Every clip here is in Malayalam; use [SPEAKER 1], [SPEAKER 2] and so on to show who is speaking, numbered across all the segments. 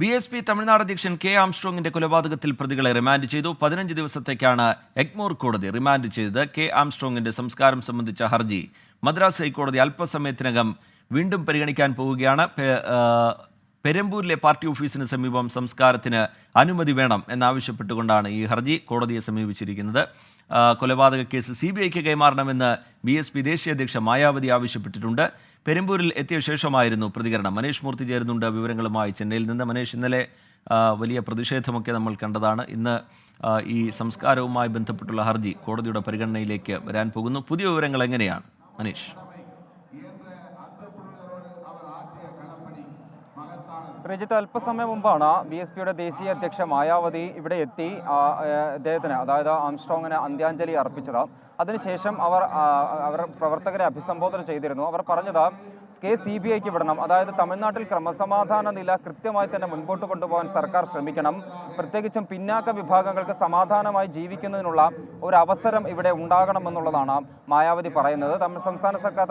[SPEAKER 1] BSP തമിഴ്നാട് അധ്യക്ഷൻ കെ ആംസ്ട്രോങ്ങിന്റെ കൊലപാതകത്തിൽ പ്രതികളെ റിമാൻഡ് ചെയ്തു. 15 ദിവസത്തേക്കാണ് എഗ്മോർ കോടതി റിമാൻഡ് ചെയ്തത്. കെ ആംസ്ട്രോങ്ങിന്റെ സംസ്കാരം സംബന്ധിച്ച ഹർജി മദ്രാസ് ഹൈക്കോടതി അല്പസമയത്തിനകം വീണ്ടും പരിഗണിക്കാൻ പോവുകയാണ്. പെരമ്പൂരിലെ പാർട്ടി ഓഫീസിന് സമീപം സംസ്കാരത്തിന് അനുമതി വേണം എന്നാവശ്യപ്പെട്ടുകൊണ്ടാണ് ഈ ഹർജി കോടതിയെ സമീപിച്ചിരിക്കുന്നത്. കൊലപാതക കേസ് CBIക്ക് കൈമാറണമെന്ന് BSP ദേശീയ അധ്യക്ഷ മായാവതി ആവശ്യപ്പെട്ടിട്ടുണ്ട്. പെരമ്പൂരിൽ എത്തിയ ശേഷമായിരുന്നു പ്രതികരണം. മനേഷ് മൂർത്തി ചേരുന്നുണ്ട് വിവരങ്ങളുമായി ചെന്നൈയിൽ നിന്ന്. മനേഷ്, ഇന്നലെ വലിയ പ്രതിഷേധമൊക്കെ നമ്മൾ കണ്ടതാണ്. ഇന്ന് ഈ സംസ്കാരവുമായി ബന്ധപ്പെട്ടുള്ള ഹർജി കോടതിയുടെ പരിഗണനയിലേക്ക് വരാൻ പോകുന്നു. പുതിയ വിവരങ്ങൾ എങ്ങനെയാണ് മനേഷ്?
[SPEAKER 2] രജിത്ത്, അല്പസമയം മുമ്പാണ് BSPയുടെ ദേശീയ അധ്യക്ഷ മായാവതി ഇവിടെ എത്തി അദ്ദേഹത്തിന്, അതായത് ആംസ്ട്രോങ്ങിന് അന്ത്യാഞ്ജലി അർപ്പിച്ചത്. അതിനുശേഷം അവർ പ്രവർത്തകരെ അഭിസംബോധന ചെയ്തിരുന്നു. അവർ പറഞ്ഞത് CBIക്ക് വിടണം, അതായത് തമിഴ്നാട്ടിൽ ക്രമസമാധാന നില കൃത്യമായി തന്നെ മുൻപോട്ട് കൊണ്ടുപോകാൻ സർക്കാർ ശ്രമിക്കണം, പ്രത്യേകിച്ചും പിന്നാക്ക വിഭാഗങ്ങൾക്ക് സമാധാനമായി ജീവിക്കുന്നതിനുള്ള ഒരു അവസരം ഇവിടെ ഉണ്ടാകണമെന്നുള്ളതാണ് മായാവതി പറയുന്നത്.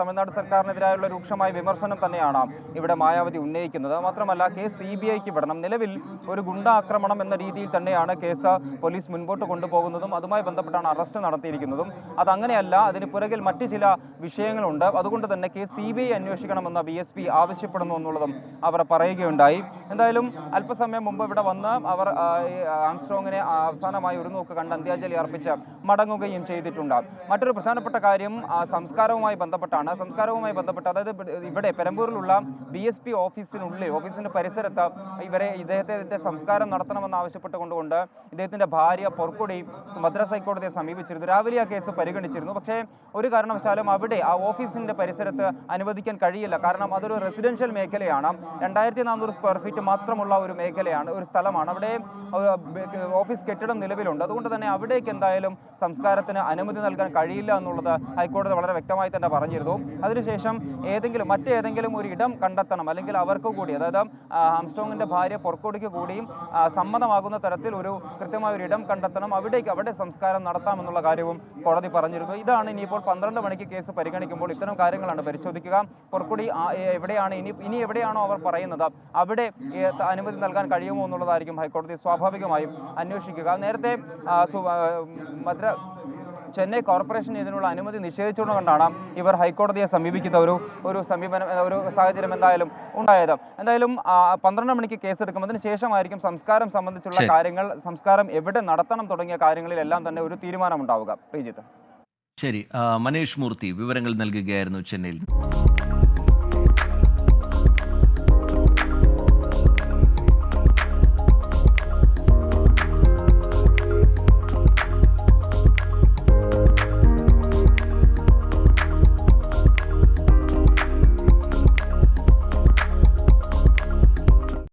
[SPEAKER 2] തമിഴ്നാട് സർക്കാരിനെതിരായുള്ള രൂക്ഷമായ വിമർശനം തന്നെയാണ് ഇവിടെ മായാവതി ഉന്നയിക്കുന്നത്. മാത്രമല്ല CBIക്ക് വിടണം. നിലവിൽ ഒരു ഗുണ്ടാക്രമണം എന്ന രീതിയിൽ തന്നെയാണ് കേസ് പോലീസ് മുൻപോട്ട് കൊണ്ടുപോകുന്നതും അതുമായി ബന്ധപ്പെട്ടാണ് അറസ്റ്റ് നടത്തിയിരിക്കുന്നതും. അതങ്ങനെയല്ല, അതിന് പുറകിൽ മറ്റു ചില വിഷയങ്ങളുണ്ട്. അതുകൊണ്ട് തന്നെ CBI അന്വേഷിക്കണമെന്ന് BSP ആവശ്യപ്പെടുന്നു എന്നുള്ളതും അവർ പറയുകയുണ്ടായി. എന്തായാലും അല്പസമയം മുമ്പ് ഇവിടെ വന്ന് അവർ ആംസ്ട്രോങ്ങിനെ അവസാനമായി ഒരു നോക്ക് കണ്ട് അന്ത്യാഞ്ജലി അർപ്പിച്ച് മടങ്ങുകയും ചെയ്തിട്ടുണ്ട്. മറ്റൊരു പ്രധാനപ്പെട്ട കാര്യം സംസ്കാരവുമായി ബന്ധപ്പെട്ട് അതായത് ഇവിടെ പെരമ്പൂരിലുള്ള BSP ഓഫീസിന്റെ പരിസരത്ത് ഇദ്ദേഹത്തിന്റെ സംസ്കാരം നടത്തണമെന്ന് ആവശ്യപ്പെട്ടുകൊണ്ടുകൊണ്ട് ഇദ്ദേഹത്തിന്റെ ഭാര്യ പൊർക്കുടി മദ്രാസ് ഹൈക്കോടതിയെ സമീപിച്ചിരുന്നു. രാവിലെ ആ കേസ് പരിഗണിച്ചിരുന്നു. പക്ഷേ ഒരു കാരണവശാലും അവിടെ ആ ഓഫീസിന്റെ പരിസരത്ത് അനുവദിക്കാൻ കഴിയില്ല. കാരണം അതൊരു റെസിഡൻഷ്യൽ മേഖലയാണ്. 2400 സ്ക്വയർ ഫീറ്റ് മാത്രമുള്ള ഒരു മേഖലയാണ്, ഒരു സ്ഥലമാണ്. അവിടെ ഓഫീസ് കെട്ടിടം നിലവിലുണ്ട്. അതുകൊണ്ട് തന്നെ അവിടേക്ക് എന്തായാലും സംസ്കാരത്തിന് അനുമതി നൽകാൻ കഴിയില്ല എന്നുള്ളത് ഹൈക്കോടതി വളരെ വ്യക്തമായി തന്നെ പറഞ്ഞിരുന്നു. അതിനുശേഷം മറ്റേതെങ്കിലും ഒരു ഇടം കണ്ടെത്തണം, അല്ലെങ്കിൽ അവർക്ക് കൂടി, അതായത് ആംസ്ട്രോങ്ങിന്റെ ഭാര്യ പൊർക്കോടിക്ക് കൂടിയും സമ്മതമാകുന്ന തരത്തിൽ ഒരു കൃത്യമായ ഒരു ഇടം കണ്ടെത്തണം, അവിടെ സംസ്കാരം നടത്താമെന്നുള്ള കാര്യവും കോടതി പറഞ്ഞിരുന്നു. ഇതാണ് ഇനിയിപ്പോൾ 12 മണിക്ക് കേസ് പരിഗണിക്കുമ്പോൾ ഇത്തരം കാര്യങ്ങളാണ് പരിശോധിക്കുക. പൊർക്കുടി എവിടെയാണ് ഇനി എവിടെയാണോ അവർ പറയുന്നത് അവിടെ അനുമതി നൽകാൻ കഴിയുമോ എന്നുള്ളതായിരിക്കും ഹൈക്കോടതി സ്വാഭാവികമായും അന്വേഷിക്കുക. നേരത്തെ ചെന്നൈ കോർപ്പറേഷൻ ഇതിനുള്ള അനുമതി നിഷേധിച്ചുകൊണ്ടാണ് ഇവർ ഹൈക്കോടതിയെ സമീപിക്കുന്ന ഒരു സാഹചര്യം എന്തായാലും ഉണ്ടായത്. എന്തായാലും 12 മണിക്ക് കേസെടുക്കും. അതിന് ശേഷമായിരിക്കും സംസ്കാരം സംബന്ധിച്ചുള്ള കാര്യങ്ങൾ, സംസ്കാരം എവിടെ നടത്തണം തുടങ്ങിയ കാര്യങ്ങളിലെല്ലാം തന്നെ ഒരു തീരുമാനമുണ്ടാവുക. ശ്രീജിത്ത്.
[SPEAKER 1] ശരി, മനേഷ് മൂർത്തി വിവരങ്ങൾ നൽകുകയായിരുന്നു ചെന്നൈയിൽ.